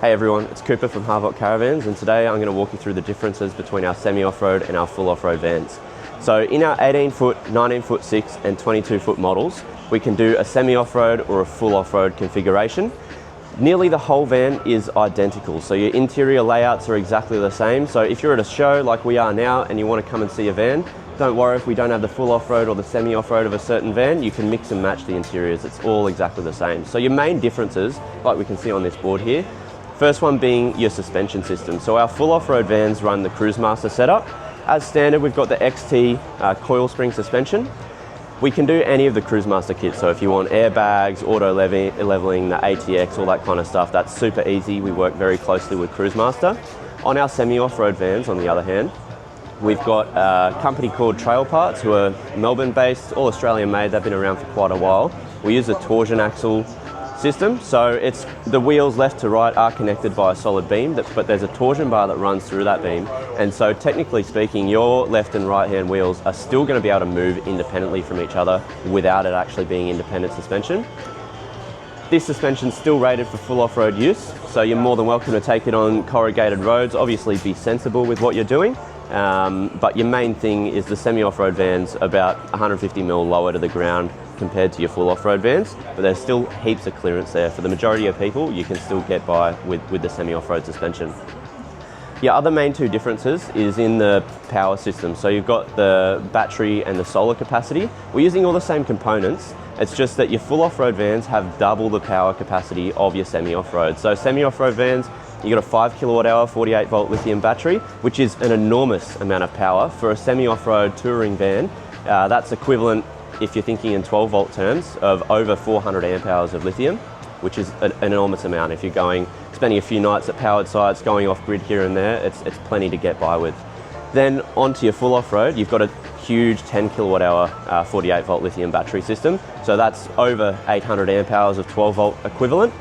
Hey everyone, it's Cooper from Harvok Caravans, and today I'm going to walk you through the differences between our semi-off-road and our full off-road vans. So in our 18-foot, 19-foot 6 and 22-foot models, we can do a semi-off-road or a full off-road configuration. Nearly the whole van is identical, so your interior layouts are exactly the same. So if you're at a show like we are now and you want to come and see a van, don't worry if we don't have the full off-road or the semi-off-road of a certain van, you can mix and match the interiors. It's all exactly the same. So your main differences, like we can see on this board here, first one being your suspension system. So our full off-road vans run the Cruisemaster setup. As standard, we've got the XT coil spring suspension. We can do any of the Cruisemaster kits. So if you want airbags, auto leveling, the ATX, all that kind of stuff, that's super easy. We work very closely with Cruisemaster. On our semi-off-road vans, on the other hand, we've got a company called Trail Parts, who are Melbourne-based, all Australian made. They've been around for quite a while. We use a torsion axle system, so it's the wheels left to right are connected by a solid beam, but there's a torsion bar that runs through that beam, and so technically speaking your left and right hand wheels are still going to be able to move independently from each other without it actually being independent suspension. This suspension's still rated for full off-road use, so you're more than welcome to take it on corrugated roads. Obviously be sensible with what you're doing, but your main thing is the semi-off-road van's about 150 mil lower to the ground compared to your full off-road vans, but there's still heaps of clearance there. For the majority of people, you can still get by with the semi-off-road suspension. Your other main two differences is in the power system. So you've got the battery and the solar capacity. We're using all the same components. It's just that your full off-road vans have double the power capacity of your semi-off-road. So semi-off-road vans, you got a 5 kilowatt hour, 48 volt lithium battery, which is an enormous amount of power. For a semi-off-road touring van, that's equivalent, if you're thinking in 12 volt terms, of over 400 amp hours of lithium, which is an enormous amount. If you're spending a few nights at powered sites, going off grid here and there, it's plenty to get by with. Then onto your full off-road, you've got a huge 10 kilowatt hour, 48 volt lithium battery system. So that's over 800 amp hours of 12 volt equivalent,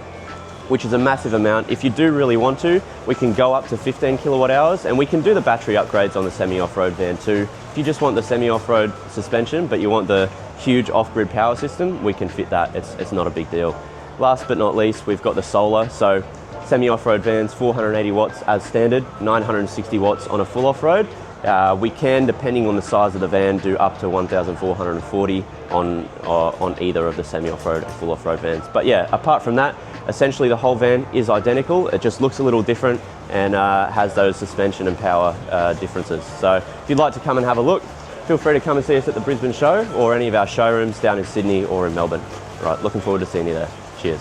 which is a massive amount. If you do really want to, we can go up to 15 kilowatt hours, and we can do the battery upgrades on the semi-off-road van too. If you just want the semi-off-road suspension, but you want the huge off-grid power system, we can fit that. It's not a big deal. Last but not least, we've got the solar. So semi-off-road vans, 480 watts as standard, 960 watts on a full off-road. We can, depending on the size of the van, do up to 1,440 on either of the semi-off-road and full off-road vans. But yeah, apart from that, essentially the whole van is identical. It just looks a little different and has those suspension and power differences. So if you'd like to come and have a look, feel free to come and see us at the Brisbane show or any of our showrooms down in Sydney or in Melbourne. Right, looking forward to seeing you there. Cheers.